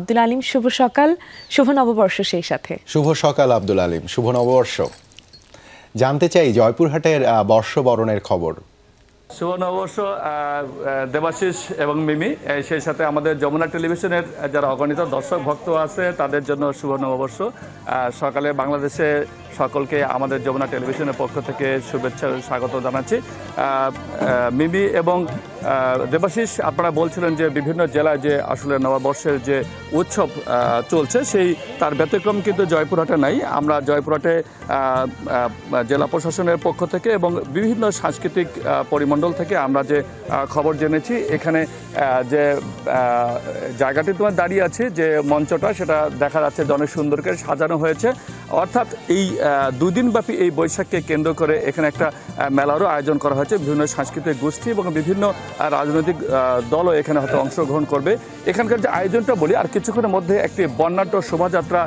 আব্দুল আলিম, শুভ সকাল, শুভ নববর্ষ। সেই সাথে শুভ সকাল আব্দুল আলিম, শুভ নববর্ষ। জানতে চাই জয়পুরহাটের বর্ষবরণের খবর। শুভ নববর্ষ দেবাশিস এবং মিমি, সেই সাথে আমাদের যমুনা টেলিভিশনের যারা অগণিত দর্শক ভক্ত আছে তাদের জন্য শুভ নববর্ষ। সকালে বাংলাদেশে সকলকে আমাদের যমুনা টেলিভিশনের পক্ষ থেকে শুভেচ্ছা স্বাগত জানাচ্ছি। মিমি এবং দেবাশিস, আপনারা বলছিলেন যে বিভিন্ন জেলায় যে আসলে নববর্ষের যে উৎসব চলছে সেই তার ব্যতিক্রম কিন্তু জয়পুরহাটে নাই। আমরা জয়পুরহাটে জেলা প্রশাসনের পক্ষ থেকে এবং বিভিন্ন সাংস্কৃতিক পরিমণ্ডল থেকে আমরা যে খবর জেনেছি, এখানে যে জায়গাটি তোমার দাঁড়িয়ে আছে, যে মঞ্চটা, সেটা দেখা যাচ্ছে যে অনেক সুন্দর করে সাজানো হয়েছে। অর্থাৎ এই দুদিনব্যাপী এই বৈশাখকে কেন্দ্র করে এখানে একটা মেলারও আয়োজন করা হয়েছে। বিভিন্ন সাংস্কৃতিক গোষ্ঠী এবং বিভিন্ন রাজনৈতিক দলও এখানে হয়তো অংশগ্রহণ করবে। এখানকার যে আয়োজনটা বলি, আর কিছুক্ষণের মধ্যে একটি বর্ণাঢ্য শোভাযাত্রা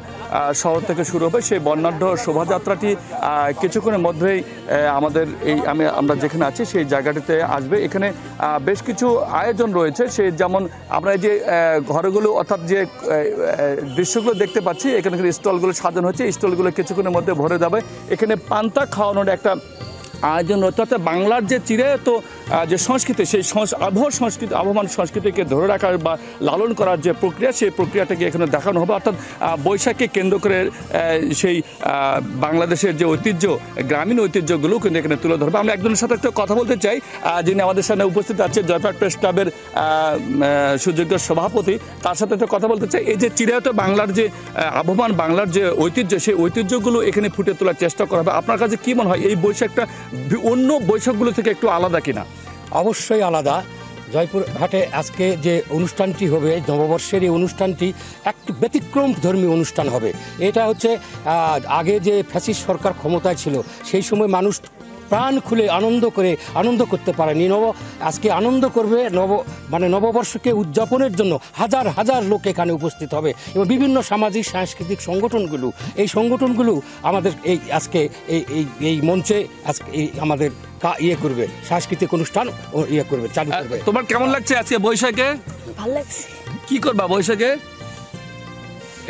শহর থেকে শুরু হবে। সেই বর্ণাঢ্য শোভাযাত্রাটি কিছুক্ষণের মধ্যেই আমাদের আমরা যেখানে আছি সেই জায়গাটিতে আসবে। এখানে বেশ কিছু আয়োজন রয়েছে, সেই যেমন আমরা এই যে ঘরগুলো অর্থাৎ যে দৃশ্যগুলো দেখতে পাচ্ছি, এখানকার স্টলগুলো সাজানো হচ্ছে। স্টলগুলো কিছুক্ষণের মধ্যে ভরে যাবে। এখানে পান্তা খাওয়ানোর একটা আয়োজন রয়েছে। অর্থাৎ বাংলার যে চিরায়ত যে সংস্কৃতি, সেই আবহমান সংস্কৃতিকে ধরে রাখার বা লালন করার যে প্রক্রিয়া, সেই প্রক্রিয়াটাকে এখানে দেখানো হবে। অর্থাৎ বৈশাখকে কেন্দ্র করে সেই বাংলাদেশের যে ঐতিহ্য, গ্রামীণ ঐতিহ্যগুলো কিন্তু এখানে তুলে ধরবে। আমরা একজনের সাথে একটা কথা বলতে চাই, যিনি আমাদের সামনে উপস্থিত আছে, জয়পুরহাট প্রেস ক্লাবের সুযোগ্য সভাপতি। তার সাথে একটা কথা বলতে চাই। এই যে চিরায়ত বাংলার যে আবহমান বাংলার যে ঐতিহ্য, সেই ঐতিহ্যগুলো এখানে ফুটে তোলার চেষ্টা করা হবে। আপনার কাছে কি মনে হয়, এই বৈশাখটা অন্য বৈশাখগুলো থেকে একটু আলাদা কিনা? অবশ্যই আলাদা। জয়পুরহাটে আজকে যে অনুষ্ঠানটি হবে, নববর্ষের এই অনুষ্ঠানটি একটু ব্যতিক্রম ধর্মী অনুষ্ঠান হবে। এটা হচ্ছে আগে যে ফ্যাসিস্ট সরকার ক্ষমতায় ছিল, সেই সময় মানুষ প্রাণ খুলে আনন্দ করতে পারেনি। আজকে আনন্দ করবে, নববর্ষকে উদযাপনের জন্য হাজার হাজার লোক এখানে উপস্থিত হবে এবং বিভিন্ন সামাজিক সাংস্কৃতিক সংগঠনগুলো আমাদের আজকে এই মঞ্চে আজকে আমাদের করবে, সাংস্কৃতিক অনুষ্ঠান করবে, চালু করবে। তোমার কেমন লাগছে আজকে বৈশাখে? ভালো লাগছে। কি করবা বৈশাখে?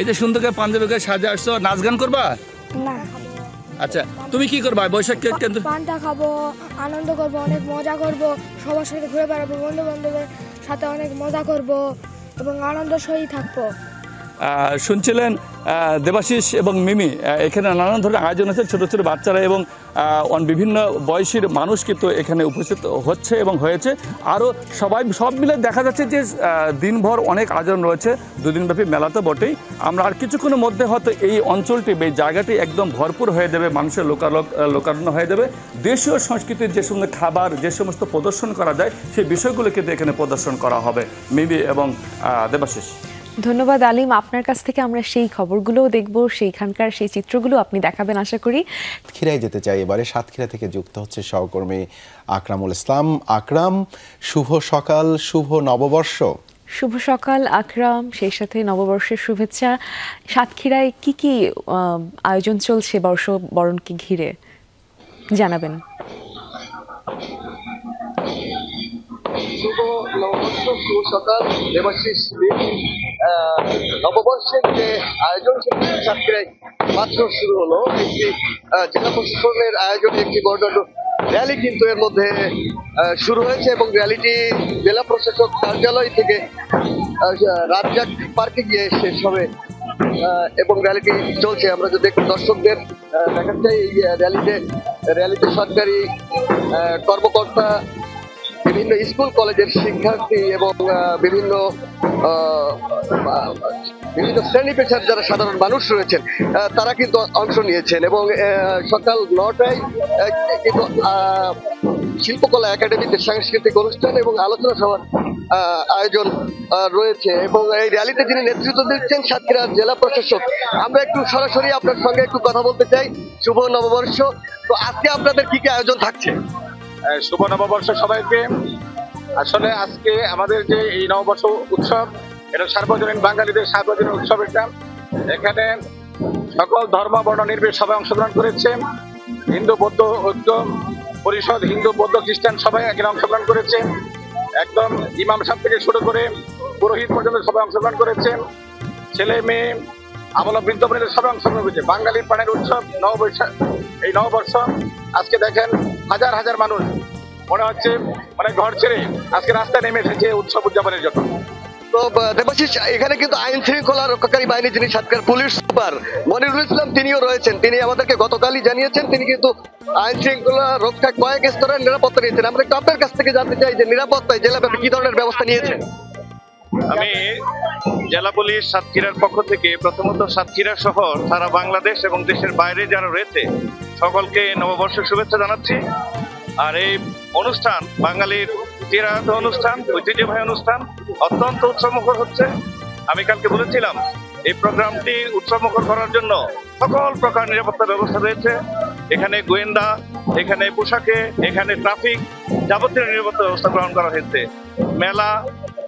এই যে সুন্দর করে পাঞ্জাবিকে সাজে আসছো, নাচ গান করবা? না। আচ্ছা, তুমি কি করবা বৈশাখকে কেন্দ্র? পান্তা খাবো, আনন্দ করবো, অনেক মজা করবো, সবার সাথে ঘুরে বেড়াবো, বন্ধু বান্ধবের সাথে অনেক মজা করবো এবং আনন্দ সহিত থাকবো। শুনছিলেন দেবাশিস এবং মিমি, এখানে নানান ধরনের আয়োজন আছে। ছোটো ছোটো বাচ্চারা এবং বিভিন্ন বয়সীর মানুষ কিন্তু এখানে উপস্থিত হচ্ছে এবং হয়েছে। আরও সব মিলে দেখা যাচ্ছে যে দিনভর অনেক আয়োজন রয়েছে, দুদিনব্যাপী মেলা তো বটেই। আমরা আর কিছুক্ষণের মধ্যে হয়তো এই অঞ্চলটি, এই জায়গাটি একদম ভরপুর হয়ে যাবে, মানুষের লোকারণ্য হয়ে যাবে। দেশীয় সংস্কৃতির যে সমস্ত খাবার, যে সমস্ত প্রদর্শন করা যায়, সেই বিষয়গুলো কিন্তু এখানে প্রদর্শন করা হবে। মিমি এবং দেবাশিস, ধন্যবাদ আলিম। আপনার কাছ থেকে আমরা সেই খবরগুলোও দেখব, সেইখানকার সেই চিত্রগুলো আপনি দেখাবেন আশা করি। সাতক্ষীরায় যেতে চাই এবারে। সাতক্ষীরা থেকে যুক্ত হচ্ছে সহকর্মী আকরামুল ইসলাম। আকরাম, শুভ সকাল, শুভ নববর্ষ। শুভ সকাল আকরাম, সেই সাথে নববর্ষের শুভেচ্ছা। সাতক্ষীরায় কি কি আয়োজন চলছে বর্ষবরণকে ঘিরে জানাবেন। শুভ নববর্ষ, শুভ সকাল দেবাশিস। নববর্ষের যে আয়োজন সাতক্ষীরায় মাত্র শুরু হলো। একটি জেলা প্রশাসনের আয়োজনে একটি বর্ণাঢ্য র্যালি কিন্তু এর মধ্যে শুরু হয়েছে এবং র্যালিটি জেলা প্রশাসক কার্যালয় থেকে রাজ্জাক পার্কে গিয়ে শেষ হবে এবং র্যালিটি চলছে। আমরা যদি একটু দর্শকদের দেখাতে চাই, এই র্যালিতে সরকারি কর্মকর্তা, বিভিন্ন স্কুল কলেজের শিক্ষার্থী এবং বিভিন্ন শ্রেণী পেশার যারা সাধারণ মানুষ রয়েছেন তারা কিন্তু অংশ নিয়েছেন এবং সকাল 9টায় কিন্তু শিল্পকলা একাডেমিতে সাংস্কৃতিক অনুষ্ঠান এবং আলোচনা সভার আয়োজন রয়েছে এবং এই র্যালিতে যিনি নেতৃত্ব দিচ্ছেন সাতক্ষীরা জেলা প্রশাসক। আমরা একটু সরাসরি আপনার সঙ্গে একটু কথা বলতে চাই। শুভ নববর্ষ, তো আজকে আপনাদের কি কি আয়োজন থাকছে? শুভ নববর্ষ সবাইকে। আসলে আজকে আমাদের যে এই নববর্ষ উৎসব, এটা সার্বজনীন বাঙালিদের সার্বজনীন উৎসব। এখানে সকল ধর্ম বর্ণ নির্বিশেষে সবাই অংশগ্রহণ করেছে। হিন্দু বৌদ্ধ ঐক্য পরিষদ, হিন্দু বৌদ্ধ খ্রিস্টান সবাই এখানে অংশগ্রহণ করেছে। একদম ইমাম সাহেব থেকে শুরু করে পুরোহিত পর্যন্ত সবাই অংশগ্রহণ করেছে। ছেলে মেয়ে আমলা বৃদ্ধ বনিদের সবাই অংশগ্রহণ করেছে। বাঙালির প্রাণের উৎসব নববর্ষ, এই নববর্ষ আজকে দেখেন হাজার হাজার মানুষ মনে হচ্ছে মানে ঘর ছেড়ে আজকে রাস্তায় নেমে এসেছে উৎসব উদযাপনের জন্য। তো দেবাশিস, এখানে কিন্তু আইন শৃঙ্খলা রক্ষাকারী বাহিনী যিনি সাতক্ষীরার পুলিশ সুপার মনিরুল ইসলাম তিনিও রয়েছেন। তিনি আমাদেরকে গতকালই জানিয়েছেন তিনি কিন্তু আইন শৃঙ্খলা রক্ষা কয়েক স্তরের নিরাপত্তা নিয়েছেন। আমরা একটু আপনার কাছ থেকে জানতে চাই যে নিরাপত্তায় জেলাব্যাপী কি ধরনের ব্যবস্থা নিয়েছেন? আমি জেলা পুলিশ সাতক্ষীরার পক্ষ থেকে প্রথমত সাতক্ষীরা শহর সারা বাংলাদেশ এবং দেশের বাইরে যারা রয়েছে সকলকে নববর্ষের শুভেচ্ছা জানাচ্ছি। আর এই অনুষ্ঠান বাঙালির চিরায়ত অনুষ্ঠান, ঐতিহ্যবাহী অনুষ্ঠান অত্যন্ত উৎসবমুখর হচ্ছে। আমি কালকে বলেছিলাম এই প্রোগ্রামটি উৎসবমুখর করার জন্য সকল প্রকার নিরাপত্তা ব্যবস্থা রয়েছে। এখানে গোয়েন্দা, এখানে পোশাকে, এখানে ট্রাফিক, যাবতীয় নিরাপত্তা ব্যবস্থা গ্রহণ করা হয়েছে। মেলা,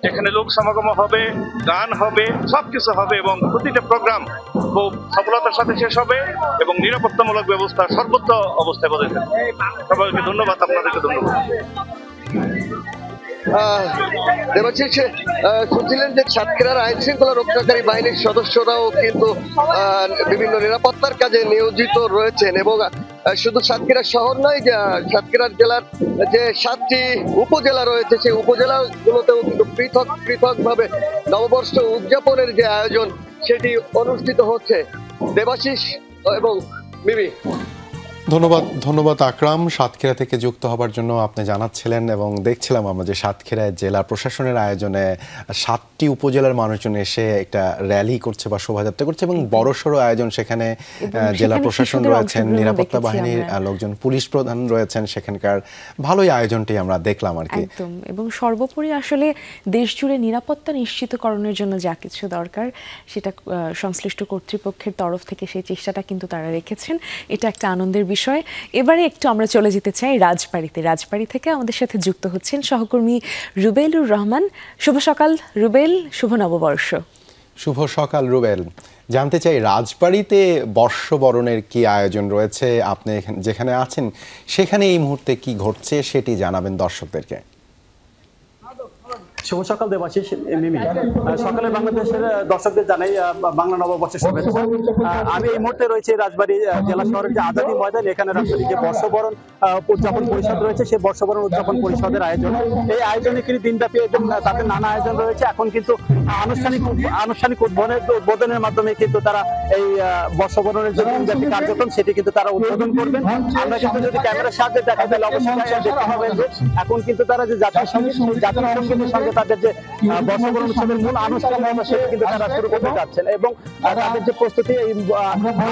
যেখানে লোক সমাগম হবে, গান হবে, সবকিছু হবে এবং প্রতিটা প্রোগ্রাম খুব সফলতার সাথে শেষ হবে এবং নিরাপত্তামূলক ব্যবস্থা সর্বোচ্চ অবস্থায় বজায় থাকবে। সবাইকে ধন্যবাদ, আপনাদেরকে ধন্যবাদ। দেবাশিস, শুনছিলেন যে সাতক্ষীরার আইন শৃঙ্খলা রক্ষাকারী বাহিনীর সদস্যরাও কিন্তু বিভিন্ন নিরাপত্তার কাজে নিয়োজিত রয়েছেন এবং শুধু সাতক্ষীরা শহর নয়, যে সাতক্ষীরা জেলার যে 7টি উপজেলা রয়েছে সেই উপজেলাগুলোতেও কিন্তু পৃথক পৃথক ভাবে নববর্ষ উদযাপনের যে আয়োজন সেটি অনুষ্ঠিত হচ্ছে। দেবাশিস এবং মিমি, ধন্যবাদ আকরাম, সাতক্ষীরা থেকে যুক্ত হবার জন্য আপনি জানাচ্ছিলেন। এবং দেখছিলাম আমরা যে সাতক্ষীরায় জেলা প্রশাসনের আয়োজনে 7টি উপজেলার মানুষজন এসে একটা র্যালি করছে বা শোভাযাত্রা করছে এবং বড়সড় আয়োজন। সেখানে জেলা প্রশাসন রয়েছেন, নিরাপত্তা বাহিনীর লোকজন, পুলিশ প্রধান রয়েছেন, সেখানকার ভালোই আয়োজনটি আমরা দেখলাম আর কি। একদম। এবং সর্বোপরি আসলে দেশ জুড়ে নিরাপত্তা নিশ্চিতকরণের জন্য যা কিছু দরকার সেটা সংশ্লিষ্ট কর্তৃপক্ষের তরফ থেকে সেই চেষ্টাটা কিন্তু তারা রেখেছেন। এটা একটা আনন্দের বিষয়। এবারে একটু আমরা চলে যেতে চাই রাজবাড়িতে। রাজবাড়ি থেকে আমাদের সাথে যুক্ত হচ্ছেন সহকর্মী রুবেলুর রহমান। শুভ সকাল রুবেল, শুভ নববর্ষ। শুভ সকাল রুবেল। জানতে চাই রাজবাড়িতে বর্ষবরণের কি আয়োজন রয়েছে, আপনি যেখানে আছেন সেখানে এই মুহূর্তে কি ঘটছে সেটি জানাবেন দর্শকদেরকে। শুভ সকাল দেবাশিস, মিমি। সকালে বাংলাদেশের দর্শকদের জানাই বাংলা নববর্ষের শুভেচ্ছা। আমি এই মুহূর্তে রয়েছে রাজবাড়ী জেলা শহরের যে আজাদী ময়দান। এখানে রাজবাড়ী যে বর্ষবরণ উদযাপন পরিষদ রয়েছে সেই বর্ষবরণ উদযাপন পরিষদের আয়োজন। এই আয়োজনে কিন্তু দিনব্যাপী তাদের নানা আয়োজন রয়েছে। এখন কিন্তু আনুষ্ঠানিক উদ্বোধনের মাধ্যমে কিন্তু তারা এই বর্ষবরণের যে দিনব্যাপী কার্যক্রম সেটি কিন্তু তারা উদ্বোধন করবেন। আমরা কিন্তু যদি ক্যামেরার সাহায্যে দেখা তাহলে অবশ্যই দেখতে পাবেন যে এখন কিন্তু তারা যে জাতীয় সঙ্গীত, সেই জাতীয় সঙ্গীতের সঙ্গে তাদের যে বর্ষবরণ উৎসবের মূল আনুষ্ঠানিক সেটি কিন্তু তারা শুরু করতে যাচ্ছেন এবং তাদের যে প্রস্তুতি এই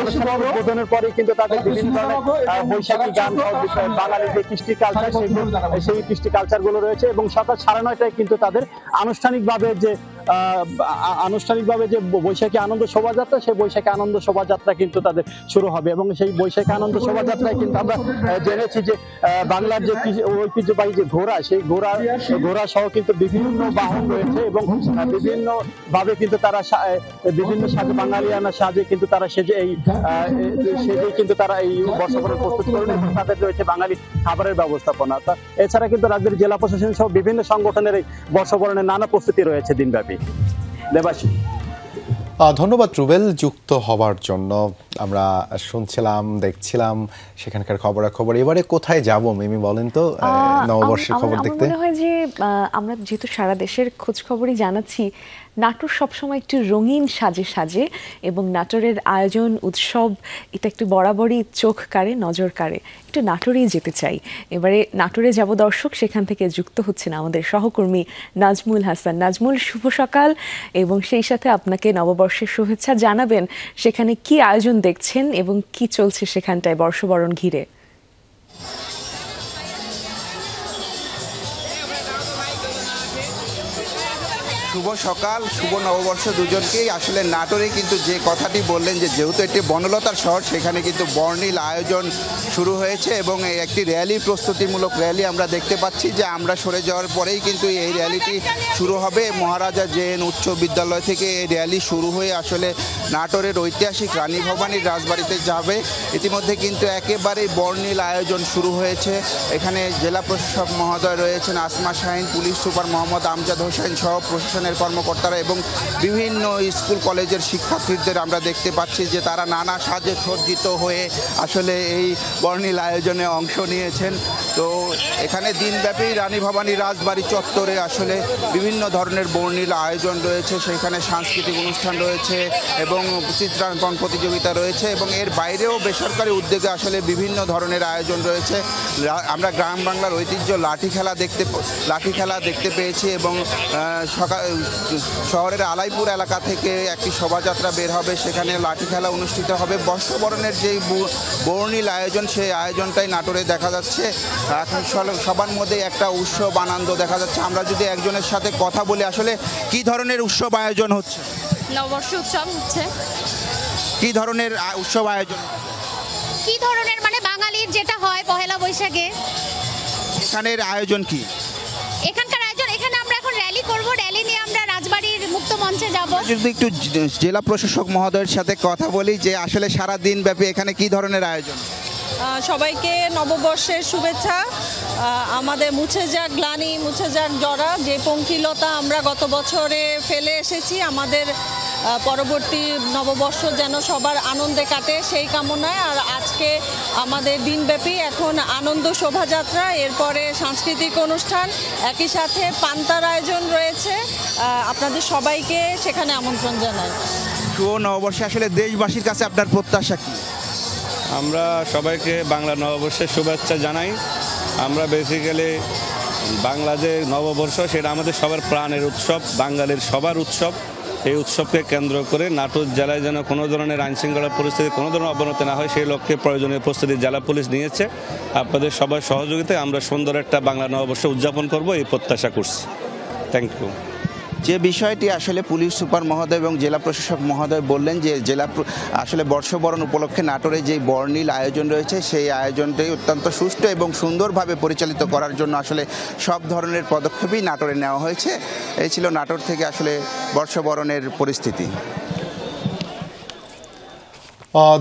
আনুষ্ঠানিক উদ্বোধনের পরে কিন্তু তাদের বিভিন্ন ধরনের বৈশাখী গান, বাঙালির যে কৃষ্টি কালচার সেই কৃষ্টি কালচার গুলো রয়েছে এবং সকাল 9:30টায় কিন্তু তাদের আনুষ্ঠানিকভাবে যে বৈশাখী আনন্দ শোভাযাত্রা, সেই বৈশাখী আনন্দ শোভাযাত্রা কিন্তু তাদের শুরু হবে এবং সেই বৈশাখী আনন্দ শোভাযাত্রায় কিন্তু আমরা জেনেছি যে বাংলার যে ঐতিহ্যবাহী যে ঘোড়া, সেই ঘোড়া সহ কিন্তু বিভিন্ন বাহন রয়েছে এবং বিভিন্ন ভাবে কিন্তু তারা বিভিন্ন সাজে, বাঙালিয়ানা সাজে কিন্তু তারা সেজে কিন্তু তারা এই বর্ষবরণ প্রস্তুত করেন এবং তাদের রয়েছে বাঙালি খাবারের ব্যবস্থাপনা। এছাড়া কিন্তু রাজ্যের জেলা প্রশাসন সহ বিভিন্ন সংগঠনের এই বর্ষবরণের নানা প্রস্তুতি রয়েছে দিনব্যাপী। দেবাশী, ধন্যবাদ রুবেল যুক্ত হবার জন্য। আমরা শুনছিলাম, দেখছিলাম সেখানকার খবরাখবর। এবারে কোথায় যাব মিমি বলেন তো নববর্ষের খবর দেখতে? মনে হয় যে আমরা যেহেতু সারা দেশের খোঁজ খবরই জানাচ্ছি, নাটোর সবসময় একটু রঙিন সাজে এবং নাটোরের আয়োজন উৎসব এটা একটু বরাবরই চোখ কাড়ে, নজর কাড়ে। একটু নাটোরেই যেতে চাই। এবারে নাটোরে যাব দর্শক, সেখান থেকে যুক্ত হচ্ছেন আমাদের সহকর্মী নাজমুল হাসান। নাজমুল, শুভ সকাল এবং সেই সাথে আপনাকে নববর্ষের শুভেচ্ছা। জানাবেন সেখানে কি আয়োজন দেখছেন এবং কি চলছে সেখানটায় বর্ষবরণ ঘিরে। শুভ সকাল, শুভ নববর্ষ দুজনকেই। আসলে নাটোরে কিন্তু যে কথাটি বললেন যে যেহেতু একটি বনলতার শহর, সেখানে কিন্তু বর্ণিল আয়োজন শুরু হয়েছে এবং একটি র্যালি, প্রস্তুতিমূলক র্যালি আমরা দেখতে পাচ্ছি যে আমরা সরে যাওয়ার পরেই কিন্তু এই র্যালিটি শুরু হবে। মহারাজা জেএন উচ্চ বিদ্যালয় থেকে এই র্যালি শুরু হয়ে আসলে নাটোরের ঐতিহাসিক রানী ভবানীর রাজবাড়িতে যাবে। ইতিমধ্যে কিন্তু একেবারেই বর্ণিল আয়োজন শুরু হয়েছে। এখানে জেলা প্রশাসক মহোদয় রয়েছেন আসমা শাহিন, পুলিশ সুপার মোহাম্মদ আমজাদ হোসেন সহ প্রশাসনের প্রশাসনের কর্মকর্তারা এবং বিভিন্ন স্কুল কলেজের শিক্ষার্থীদের আমরা দেখতে পাচ্ছি যে তারা নানা সাজে সজ্জিত হয়ে আসলে এই বর্ণিল আয়োজনে অংশ নিয়েছেন। তো এখানে দিনব্যাপী রানী ভবানী রাজবাড়ি চত্বরে আসলে বিভিন্ন ধরনের বর্ণিল আয়োজন রয়েছে, সেখানে সাংস্কৃতিক অনুষ্ঠান রয়েছে এবং চিত্রাঙ্কন প্রতিযোগিতা রয়েছে এবং এর বাইরেও বেসরকারি উদ্যোগে আসলে বিভিন্ন ধরনের আয়োজন রয়েছে। আমরা গ্রাম বাংলার ঐতিহ্য লাঠি খেলা দেখতে পেয়েছি এবং শহরের আলাইপুর এলাকা থেকে একটি শোভাযাত্রা বের হবে, সেখানে লাঠি খেলা অনুষ্ঠিত হবে। বর্ষবরণের যেই বর্ণিল আয়োজন, সেই আয়োজনটাই নাটোরে দেখা যাচ্ছে। এখন সবার মধ্যে একটা উৎসব আনন্দ দেখা যাচ্ছে। আমরা যদি একজনের সাথে কথা বলি, আসলে কি ধরনের উৎসব আয়োজন হচ্ছে? নববর্ষ উৎসব হচ্ছে। কি ধরনের উৎসব আয়োজন? কি ধরনের মানে বাঙালির যেটা হয় পহেলা বৈশাখে। এখানের আয়োজন কি? এখানকার আয়োজন, এখানে আমরা এখন র্যালি করব, র্যালি নিয়ে আমরা রাজবাড়ির মুক্ত মঞ্চে যাব। যদি একটু জেলা প্রশাসক মহোদয়ের সাথে কথা বলি যে আসলে সারা দিন ব্যাপী এখানে কি ধরনের আয়োজন? সবাইকে নববর্ষের শুভেচ্ছা। আমাদের মুছে যাক গ্লানি, মুছে যাক জরা, যে পঙ্কিলতা আমরা গত বছরে ফেলে এসেছি, আমাদের পরবর্তী নববর্ষ যেন সবার আনন্দে কাটে সেই কামনায়। আর আজকে আমাদের দিনব্যাপী এখন আনন্দ শোভাযাত্রা, এরপরে সাংস্কৃতিক অনুষ্ঠান, একই সাথে পান্তার আয়োজন রয়েছে। আপনাদের সবাইকে সেখানে আমন্ত্রণ জানাই। শুভ নববর্ষে আসলে দেশবাসীর কাছে আপনার প্রত্যাশা কি? আমরা সবাইকে বাংলা নববর্ষের শুভেচ্ছা জানাই। আমরা বেসিক্যালি বাংলা যে নববর্ষ, সেটা আমাদের সবার প্রাণের উৎসব, বাঙালির সবার উৎসব। এই উৎসবকে কেন্দ্র করে নাটোর জেলায় যেন কোনো ধরনের আইনশৃঙ্খলা পরিস্থিতি কোনো ধরনের অবনতি না হয়, সেই লক্ষ্যে প্রয়োজনীয় প্রস্তুতি জেলা পুলিশ নিয়েছে। আপনাদের সবার সহযোগিতায় আমরা সুন্দর একটা বাংলা নববর্ষ উদযাপন করব, এই প্রত্যাশা করছি। Thank you. যে বিষয়টি আসলে পুলিশ সুপার মহোদয় এবং জেলা প্রশাসক মহোদয় বললেন যে আসলে বর্ষবরণ উপলক্ষে নাটোরে যে বর্ণিল আয়োজন রয়েছে, সেই আয়োজনটাই অত্যন্ত সুষ্ঠু এবং সুন্দরভাবে পরিচালিত করার জন্য আসলে সব ধরনের পদক্ষেপই নাটোরে নেওয়া হয়েছে। এই ছিল নাটোর থেকে আসলে বর্ষবরণের পরিস্থিতি।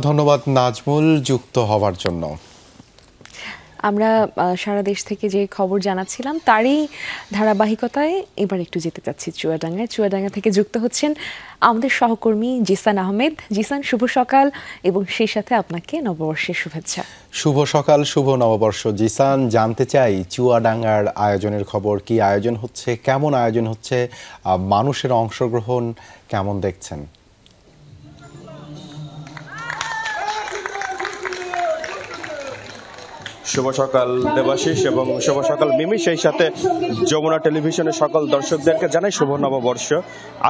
ধন্যবাদ নাজমুল যুক্ত হওয়ার জন্য। আমরা সারা দেশ থেকে যে খবর জানাচ্ছিলাম তারই ধারাবাহিকতায় এবার একটু যেতে চাচ্ছি চুয়াডাঙ্গায়। চুয়াডাঙ্গা থেকে যুক্ত হচ্ছেন আমাদের সহকর্মী জিসান আহমেদ। জিসান, শুভ সকাল এবং সেই সাথে আপনাকে নববর্ষের শুভেচ্ছা। শুভ সকাল, শুভ নববর্ষ। জিসান, জানতে চাই চুয়াডাঙ্গার আয়োজনের খবর। কি আয়োজন হচ্ছে, কেমন আয়োজন হচ্ছে, মানুষের অংশগ্রহণ কেমন দেখছেন? শুভ সকাল দেবাশিস এবং শুভ সকাল মিমি, সেই সাথে যমুনা টেলিভিশনের সকল দর্শকদেরকে জানাই শুভ নববর্ষ।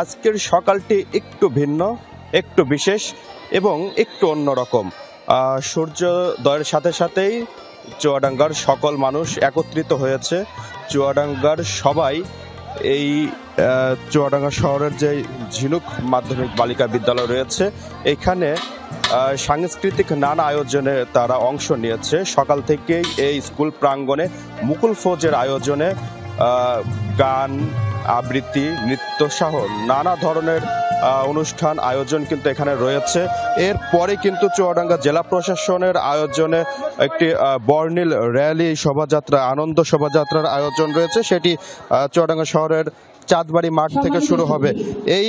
আজকের সকালটি একটু ভিন্ন, একটু বিশেষ এবং একটু অন্যরকম। সূর্যোদয়ের সাথে সাথেই চুয়াডাঙ্গার সকল মানুষ একত্রিত হয়েছে। চুয়াডাঙ্গার সবাই এই চুয়াডাঙ্গা শহরের যে ঝিনুক মাধ্যমিক বালিকা বিদ্যালয় রয়েছে, এখানে সাংস্কৃতিক নানা আয়োজনে তারা অংশ নিয়েছে। সকাল থেকেই এই স্কুল প্রাঙ্গণে মুকুল ফৌজের আয়োজনে গান, আবৃত্তি, নৃত্য সহ নানা ধরনের অনুষ্ঠান আয়োজন কিন্তু এখানে রয়েছে। এরপরে কিন্তু চুয়াডাঙ্গা জেলা প্রশাসনের আয়োজনে একটি বর্ণিল র্যালি শোভাযাত্রা, আনন্দ শোভাযাত্রার আয়োজন রয়েছে। সেটি চুয়াডাঙ্গা শহরের চাঁদবাড়ি মাঠ থেকে শুরু হবে। এই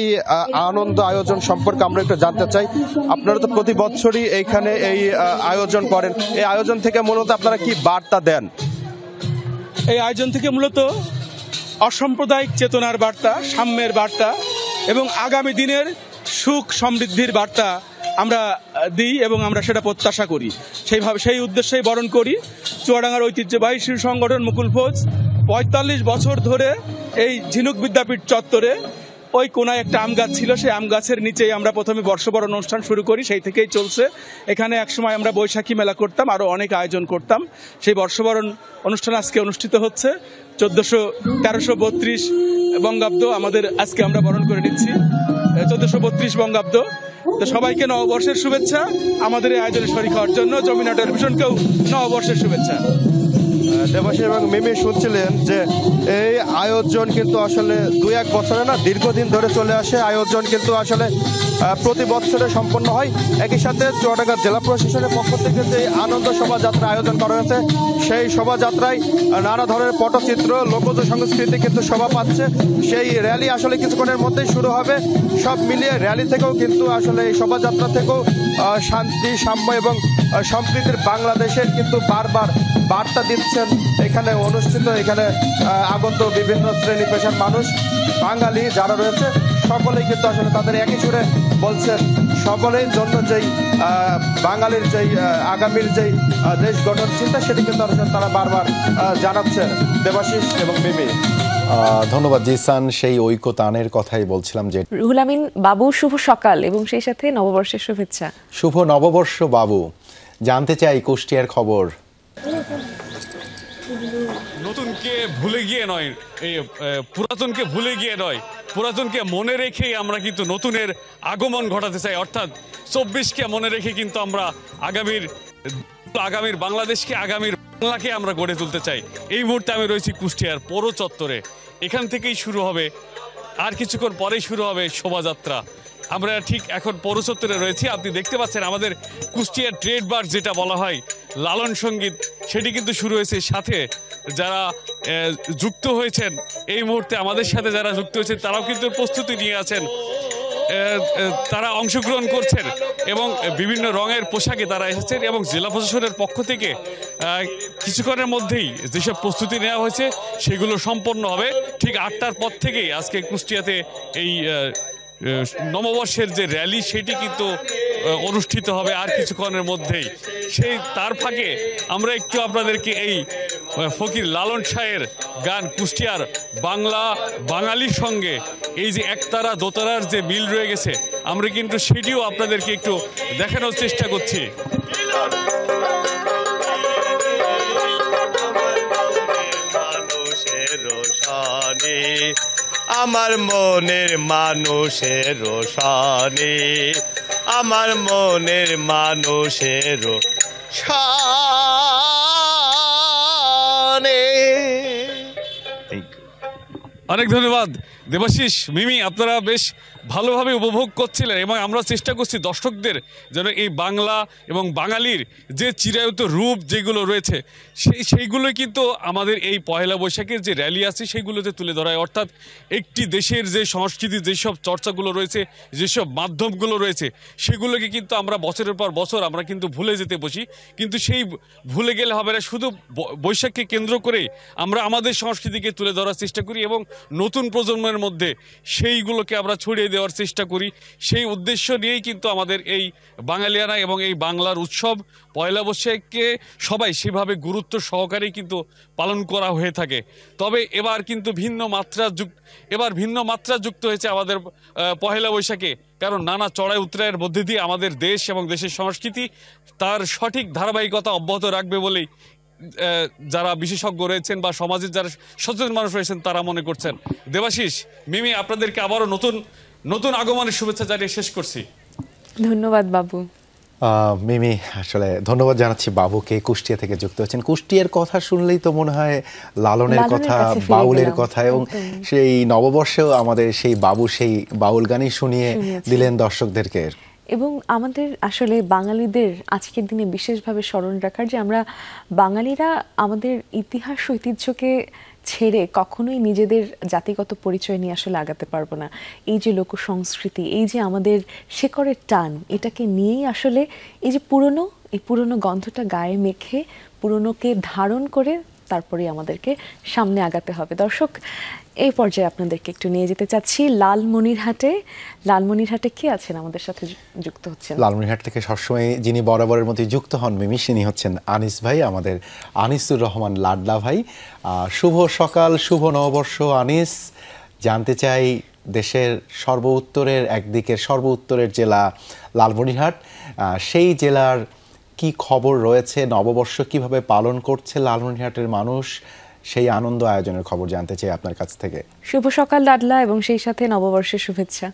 আনন্দ আয়োজন সম্পর্কে আমরা একটু জানতে চাই। আপনারা তো প্রতি বছরই এইখানে এই আয়োজন করেন, এই আয়োজন থেকে মূলত আপনারা কি বার্তা দেন? এই আয়োজন থেকে মূলত অসাম্প্রদায়িক চেতনার বার্তা, সাম্যের বার্তা এবং আগামী দিনের সুখ সমৃদ্ধির বার্তা আমরা দিই এবং আমরা সেটা প্রত্যাশা করি। সেই উদ্দেশ্যেই বরণ করি। চুয়াডাঙ্গার ঐতিহ্যবাহী শিশু সংগঠন মুকুল ফৌজ ৪৫ বছর ধরে এই ঝিনুক বিদ্যাপীঠ চত্বরে ওই কোনায় একটা আম গাছ ছিল, সেই আম গাছের নিচেই আমরা প্রথমে বর্ষবরণ অনুষ্ঠান শুরু করি। সেই থেকেই চলছে। এখানে একসময় আমরা বৈশাখী মেলা করতাম, আরও অনেক আয়োজন করতাম। সেই বর্ষবরণ অনুষ্ঠান আজকে অনুষ্ঠিত হচ্ছে। 1332 বঙ্গাব্দ আমাদের আজকে আমরা বরণ করে নিচ্ছি, 1432 বঙ্গাব্দ। তো সবাইকে নববর্ষের শুভেচ্ছা। আমাদের এই আয়োজনে শরীক হওয়ার জন্য যমুনা টেলিভিশনকেও নববর্ষের শুভেচ্ছা। দেবাশিস এবং মিমি শুনছিলেন যে এই আয়োজন কিন্তু আসলে 2-1 বছরে না, দীর্ঘদিন ধরে চলে আসে। আয়োজন কিন্তু আসলে প্রতি বছরে সম্পন্ন হয়। একই সাথে চুয়াডাঙ্গা জেলা প্রশাসনের পক্ষ থেকে যে আনন্দ শোভাযাত্রা আয়োজন করা হয়েছে, সেই শোভাযাত্রায় নানা ধরনের পটচিত্র, লোকজ সংস্কৃতি কিন্তু শোভা পাচ্ছে। সেই র্যালি আসলে কিছুক্ষণের মধ্যেই শুরু হবে। সব মিলিয়ে র্যালি থেকেও কিন্তু আসলে এই শোভাযাত্রা থেকেও শান্তি, সাম্য এবং সম্প্রীতির বাংলাদেশের কিন্তু বারবার বার্তা দিচ্ছেন এখানে আগত বিভিন্ন শ্রেণী পেশার মানুষ। বাঙালি যারা রয়েছে সকলেই কিন্তু আসলে তাদের একই সুরে বলছেন সকলের জন্য যেই বাঙালির যেই আগামীর যেই দেশ গঠন চিন্তা, সেটি কিন্তু আসলে তারা বারবার জানাচ্ছেন। দেবাশিস এবং মিমি, ধন্যবাদ জিসান। সেই ঐক্যতানের কথাই বলছিলাম যে রুহুল আমিন বাবু, শুভ সকাল এবং সেই সাথে নববর্ষের শুভেচ্ছা। শুভ নববর্ষ বাবু। জানতে চাই কুষ্টিয়ার খবর। নতুনকে ভুলে গিয়ে নয়, এই পুরাতনকে ভুলে গিয়ে নয়, পুরাতনকে মনে রেখেই আমরা কিন্তু নতুনের আগমন ঘটাতে চাই। অর্থাৎ 24কে মনে রেখে কিন্তু আমরা আগামীর বাংলাদেশকে, আগামীর বাংলাকে আমরা গড়ে তুলতে চাই। এই মুহূর্তে আমি রয়েছি কুষ্টিয়ার পৌর চত্বরে। এখান থেকেই শুরু হবে, আর কিছুক্ষণ পরেই শুরু হবে শোভাযাত্রা। আমরা ঠিক এখন পৌর চত্বরে রয়েছি। আপনি দেখতে পাচ্ছেন আমাদের কুষ্টিয়ার ট্রেডমার্ক যেটা বলা হয় লালন সঙ্গীত, সেটি কিন্তু শুরু হয়েছে। সাথে যারা যুক্ত হয়েছেন এই মুহূর্তে আমাদের সাথে যারা যুক্ত হয়েছেন তারাও কিন্তু প্রস্তুতি নিয়ে আছেন, তারা অংশগ্রহণ করছেন এবং বিভিন্ন রঙের পোশাকে তারা এসেছেন। এবং জেলা প্রশাসনের পক্ষ থেকে কিছুক্ষণের মধ্যেই যেসব প্রস্তুতি নেওয়া হয়েছে সেগুলো সম্পন্ন হবে। ঠিক 8টার পর থেকেই আজকে কুষ্টিয়াতে এই নববর্ষের যে র্যালি সেটি কিন্তু অনুষ্ঠিত হবে আর কিছুক্ষণের মধ্যেই। তার ফাঁকে আমরা একটু আপনাদেরকে এই ফকির লালন শাহের গান কুষ্টিয়ার বাঙালির সঙ্গে এই যে একতারা দোতারার যে মিল রয়ে গেছে, আমরা কিন্তু সেটিও আপনাদেরকে একটু দেখানোর চেষ্টা করছি। আমার মনের মানুষের রোশানি, আমার মনের মানুষের রোশানি। অনেক ধন্যবাদ দেবাশিস, মিমি, আপনারা বেশ ভালোভাবে উপভোগ করছিলেন এবং আমরা চেষ্টা করছি দর্শকদের যেন এই বাংলা এবং বাঙালির যে চিরায়ত রূপ যেগুলো রয়েছে সেইগুলো কিন্তু আমাদের এই পয়লা বৈশাখের যে র্যালি আছে সেইগুলোতে তুলে ধরায়। অর্থাৎ একটি দেশের যে সংস্কৃতি, যেসব চর্চাগুলো রয়েছে, যেসব মাধ্যমগুলো রয়েছে সেগুলোকে কিন্তু আমরা বছরের পর বছর আমরা কিন্তু ভুলে যেতে বসি। কিন্তু সেই ভুলে গেলে হবে না, শুধু বৈশাখকে কেন্দ্র করে আমরা আমাদের সংস্কৃতিকে তুলে ধরার চেষ্টা করি এবং নতুন প্রজন্মের মধ্যে সেইগুলোকে আমরা ছড়িয়ে দেওয়ার চেষ্টা করি। সেই উদ্দেশ্য নিয়েই কিন্তু আমাদের এই বাঙালিয়ানা এবং এই বাংলার উৎসব পয়লা বৈশাখকে সবাই সেভাবে গুরুত্ব সহকারে কিন্তু পালন করা হয়ে থাকে। তবে এবার কিন্তু ভিন্ন মাত্রা যুক্ত হয়েছে আমাদের পয়লা বৈশাখে, কারণ নানা চড়াই উতরাইয়ের মধ্যে দিয়ে আমাদের দেশ এবং দেশের সংস্কৃতি তার সঠিক ধারাবাহিকতা অব্যাহত রাখবে বলেই যারা বিশেষজ্ঞ রয়েছেন বা সমাজের যারা সচেতন মানুষ রয়েছেন তারা মনে করছেন। দেবাশিস, মিমি, আপনাদেরকে আবারও নতুন আগমনের শুভেচ্ছা জানিয়ে শেষ করছি। ধন্যবাদ বাবু। মিমি, আসলে ধন্যবাদ জানাচ্ছি বাবুকে, কুষ্টিয়া থেকে যুক্ত হচ্ছেন। কুষ্টিয়ার কথা শুনলেই তো মনে হয় লালনের কথা, বাউলের কথা, এবং সেই নববর্ষেও আমাদের সেই বাবু সেই বাউল গানই শুনিয়ে দিলেন দর্শকদেরকে। এবং আমাদের আসলে বাঙালিদের আজকের দিনে বিশেষভাবে স্মরণ রাখার যে আমরা বাঙালিরা আমাদের ইতিহাস ঐতিহ্যকে ছেড়ে কখনোই নিজেদের জাতিগত পরিচয় নিয়ে আসলে আগাতে পারবো না। এই যে লোক সংস্কৃতি, এই যে আমাদের শেকড়ের টান, এটাকে নিয়েই আসলে এই যে পুরনো গন্ধটা গায়ে মেখে পুরনোকে ধারণ করে তারপরে আমাদেরকে সামনে আগাতে হবে। দর্শক, এই পর্যায়ে আপনাদেরকে একটু নিয়ে যেতে চাচ্ছি লালমনিরহাটে কে আছেন আমাদের সাথে যুক্ত হচ্ছেন? লালমনিরহাট থেকে সবসময় যিনি বরাবরের মতো যুক্ত হন মিমি, তিনি হচ্ছেন আনিস ভাই, আমাদের আনিসুর রহমান লাডলা ভাই। শুভ সকাল, শুভ নববর্ষ আনিস। জানতে চাই দেশের একদিকের সর্বোত্তরের জেলা লালমনিরহাট, সেই জেলার কি খবর রয়েছে, নববর্ষ কিভাবে পালন করছে লালমনিরহাটের মানুষ, সেই আনন্দ আয়োজনের খবর জানতে চাই আপনার কাছ থেকে। শুভ সকাল লাডলা এবং সেই সাথে নববর্ষের শুভেচ্ছা।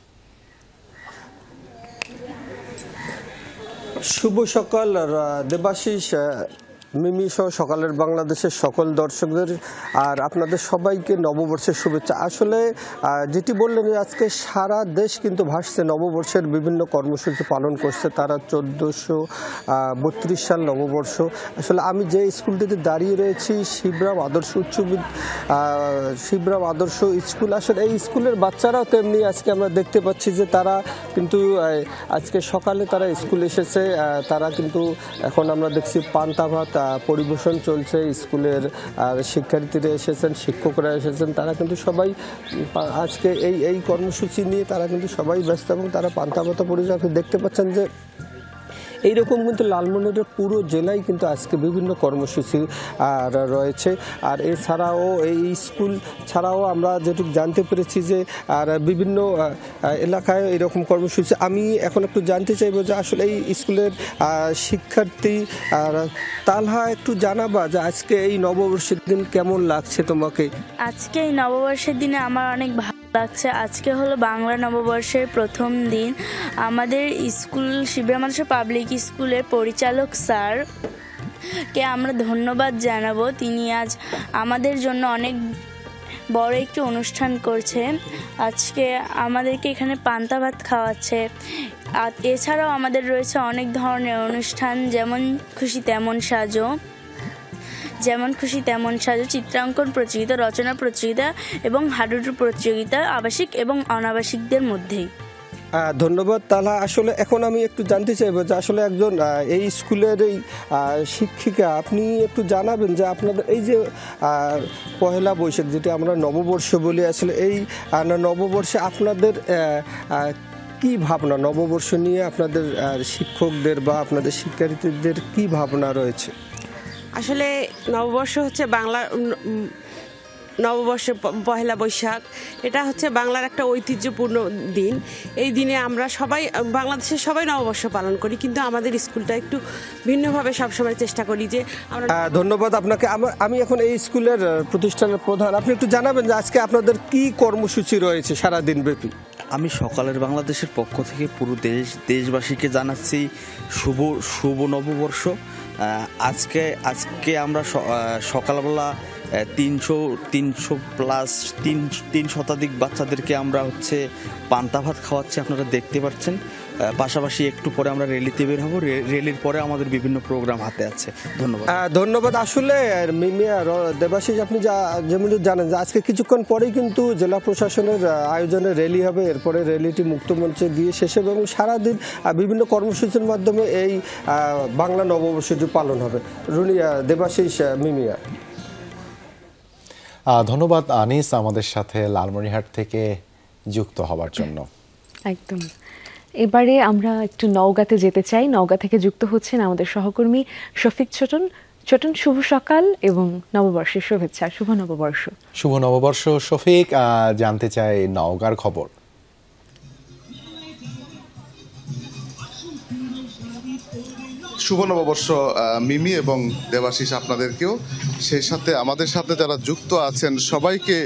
শুভ সকাল দেবাশিস। মিমি সহ সকালের বাংলাদেশের সকল দর্শকদের আর আপনাদের সবাইকে নববর্ষের শুভেচ্ছা। আসলে যেটি বললেন যে আজকে সারা দেশ কিন্তু ভাসছে নববর্ষের বিভিন্ন কর্মসূচি পালন করছে তারা। 1432 সাল নববর্ষ। আসলে আমি যে স্কুলটিতে দাঁড়িয়ে রয়েছি শিবরাম আদর্শ স্কুল। আসলে এই স্কুলের বাচ্চারাও তেমনি আজকে আমরা দেখতে পাচ্ছি যে তারা কিন্তু আজকে সকালে তারা স্কুল এসেছে। তারা কিন্তু এখন আমরা দেখছি পান্তা ভাত পরিবেশন চলছে। স্কুলের শিক্ষার্থীরা এসেছেন, শিক্ষকরা এসেছেন, তারা কিন্তু সবাই আজকে এই কর্মসূচি নিয়ে তারা কিন্তু সবাই ব্যস্ত এবং তারা পান্তা ভাত পরিবেশন। আপনি দেখতে পাচ্ছেন যে এইরকম কিন্তু লালমনিরহাটের পুরো জেলায় কিন্তু আজকে বিভিন্ন কর্মসূচি রয়েছে। আর এছাড়াও এই স্কুল ছাড়াও আমরা যেটুকু জানতে পেরেছি যে আর বিভিন্ন এলাকায় এরকম কর্মসূচি। আমি এখন একটু জানতে চাইবো যে আসলে এই স্কুলের শিক্ষার্থী তালহা একটু জানাবা যে আজকে এই নববর্ষের দিন কেমন লাগছে তোমাকে? আজকে এই নববর্ষের দিনে আমার অনেক ভালো লাগছে। আজকে হলো বাংলা নববর্ষের প্রথম দিন। আমাদের স্কুল শিবরাম আদর্শ পাবলিক স্কুলের পরিচালক স্যারকে আমরা ধন্যবাদ জানাবো। তিনি আজ আমাদের জন্য অনেক বড় একটি অনুষ্ঠান করছে। আজকে আমাদেরকে এখানে পান্তা ভাত খাওয়াচ্ছে। আর এছাড়াও আমাদের রয়েছে অনেক ধরনের অনুষ্ঠান, যেমন খুশি তেমন সাজো, চিত্রাঙ্কন প্রতিযোগিতা, রচনা প্রতিযোগিতা এবং হাডুডু প্রতিযোগিতা আবাসিক এবং অনাবাসিকদের মধ্যেই। ধন্যবাদ তালা। আসলে এখন আমি একটু জানতে চাইবো যে আসলে একজন এই স্কুলের এই শিক্ষিকা, আপনি একটু জানাবেন যে আপনাদের এই যে পহেলা বৈশাখ যেটি আমরা নববর্ষ বলি, আসলে এই নববর্ষে আপনাদের কি ভাবনা, নববর্ষ নিয়ে আপনাদের শিক্ষকদের বা আপনাদের শিক্ষার্থীদের কি ভাবনা রয়েছে? আসলে নববর্ষ হচ্ছে বাংলার নববর্ষে পহেলা বৈশাখ, এটা হচ্ছে বাংলার একটা ঐতিহ্যপূর্ণ দিন। এই দিনে আমরা সবাই বাংলাদেশের সবাই নববর্ষ পালন করি, কিন্তু আমাদের স্কুলটা একটু ভিন্নভাবে সবসময় চেষ্টা করি যে আমরা। ধন্যবাদ আপনাকে। আমি এখন এই স্কুলের প্রতিষ্ঠানের প্রধান, আপনি একটু জানাবেন যে আজকে আপনাদের কি কর্মসূচি রয়েছে সারাদিন ব্যাপী? আমি সকালের বাংলাদেশের পক্ষ থেকে পুরো দেশবাসীকে জানাচ্ছি শুভ নববর্ষ। আজকে আমরা সকালবেলা 300 শতাধিক বাচ্চাদেরকে আমরা হচ্ছে পান্তা ভাত খাওয়াচ্ছি, আপনারা দেখতে পাচ্ছেন। পাশাপাশি একটু পরে আমরা র্যালিতে বের হবো। র্যালির পরে আমাদের বিভিন্ন প্রোগ্রাম হাতে আছে। ধন্যবাদ। আসলে মিমিয়া, দেবাশিস, আপনি যেমন জানেন যে আজকে কিছুক্ষণ পরেই কিন্তু জেলা প্রশাসনের আয়োজনে র্যালি হবে। এরপরে র্যালিটি মুক্তমঞ্চে গিয়ে শেষ হবে এবং সারাদিন বিভিন্ন কর্মসূচির মাধ্যমে এই বাংলা নববর্ষটি পালন হবে। দেবাশিস, মিমিয়া। ধন্যবাদ আনিস আমাদের সাথে লালমনিরহাট থেকে যুক্ত হওয়ার জন্য। একদম। এবারে আমরা একটু নওগাঁতে যেতে চাই। নওগাঁ থেকে যুক্ত হচ্ছেন আমাদের সহকর্মী শফিক ছোটন। শুভ সকাল এবং নববর্ষের শুভেচ্ছা। শুভ নববর্ষ। শুভ নববর্ষ শফিক। জানতে চাই নওগাঁর খবর। শুভ নববর্ষ মিমি এবং দেবাশিস আপনাদেরকেও, সেই সাথে আমাদের সাথে যারা যুক্ত আছেন সবাইকে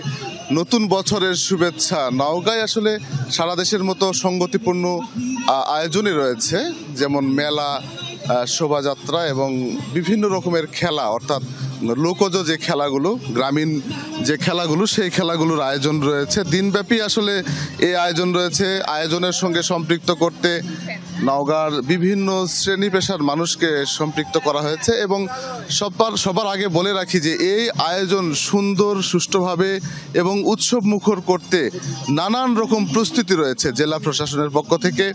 নতুন বছরের শুভেচ্ছা। নওগাঁয় আসলে সারা দেশের মতো সংগতিপূর্ণ আয়োজনই রয়েছে, যেমন মেলা, শোভাযাত্রা এবং বিভিন্ন রকমের খেলা, অর্থাৎ লোকজ যে খেলাগুলো, গ্রামীণ যে খেলাগুলো, সেই খেলাগুলোর আয়োজন রয়েছে। দিনব্যাপী আসলে এই আয়োজন রয়েছে। আয়োজনের সঙ্গে সম্পৃক্ত করতে নওগাঁর বিভিন্ন শ্রেণী পেশার মানুষকে সম্পৃক্ত করা হয়েছে এবং সবার আগে বলে রাখি যে এই আয়োজন সুন্দর, সুষ্ঠুভাবে এবং উৎসব মুখর করতে নানান রকম প্রস্তুতি রয়েছে জেলা প্রশাসনের পক্ষ থেকে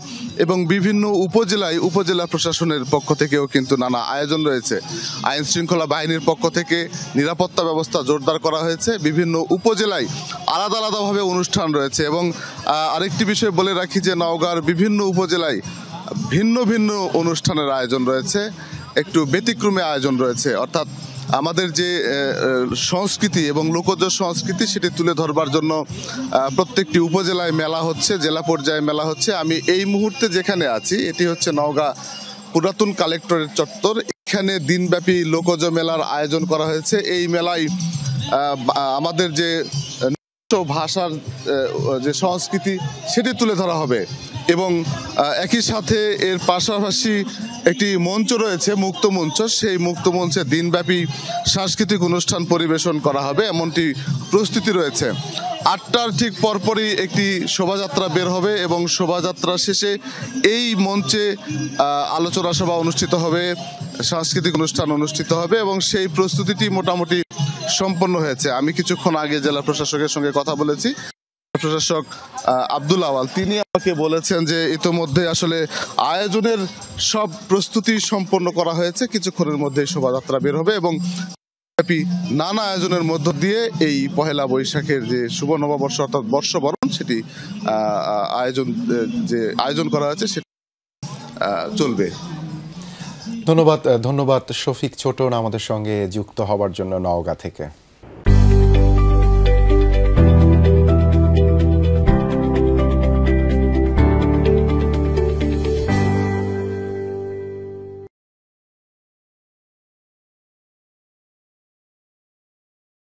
এবং বিভিন্ন উপজেলা প্রশাসনের পক্ষ থেকেও কিন্তু নানা আয়োজন রয়েছে। আইন শৃঙ্খলা বাহিনীর পক্ষ থেকে নিরাপত্তা ব্যবস্থা জোরদার করা হয়েছে। বিভিন্ন উপজেলায় আলাদা আলাদাভাবে অনুষ্ঠান রয়েছে এবং আরেকটি বিষয় বলে রাখি যে নওগাঁর বিভিন্ন উপজেলায় ভিন্ন ভিন্ন অনুষ্ঠানের আয়োজন রয়েছে, একটু ব্যতিক্রমী আয়োজন রয়েছে। অর্থাৎ আমাদের যে সংস্কৃতি এবং লোকজ সংস্কৃতি সেটি তুলে ধরবার জন্য প্রত্যেকটি উপজেলায় মেলা হচ্ছে, জেলা পর্যায়ে মেলা হচ্ছে। আমি এই মুহূর্তে যেখানে আছি এটি হচ্ছে নওগাঁ পুরাতন কালেক্টরের চত্বর। এখানে দিনব্যাপী লোকজ মেলার আয়োজন করা হয়েছে। এই মেলায় আমাদের যে ভাষার যে সংস্কৃতি সেটি তুলে ধরা হবে এবং একই সাথে এর পাশাপাশি একটি মঞ্চ রয়েছে, মুক্ত মঞ্চ। সেই মুক্ত মঞ্চে দিনব্যাপী সাংস্কৃতিক অনুষ্ঠান পরিবেশন করা হবে এমনটি প্রস্তুতি রয়েছে। 8টার ঠিক পরপরই একটি শোভাযাত্রা বের হবে এবং শোভাযাত্রা শেষে এই মঞ্চে আলোচনা সভা অনুষ্ঠিত হবে, সাংস্কৃতিক অনুষ্ঠান অনুষ্ঠিত হবে এবং সেই প্রস্তুতিটি মোটামুটি সম্পন্ন হয়েছে। আমি কিছুক্ষণ আগে জেলা প্রশাসকের সঙ্গে কথা বলেছি। প্রশাসক আব্দুল আওয়াল তিনি আমাকে বলেছেন যে ইতোমধ্যে আসলে আয়োজনের সব প্রস্তুতি সম্পন্ন করা হয়েছে, কিছুক্ষণের মধ্যে শোভাযাত্রা বের হবে এবং নানা আয়োজনের মধ্য দিয়ে এই পহেলা বৈশাখের যে শুভ নববর্ষ অর্থাৎ বর্ষবরণ সেটি আয়োজন করা হয়েছে সেটি চলবে। ধন্যবাদ শফিক ছোটন আমাদের সঙ্গে যুক্ত হবার জন্য নওগাঁ থেকে।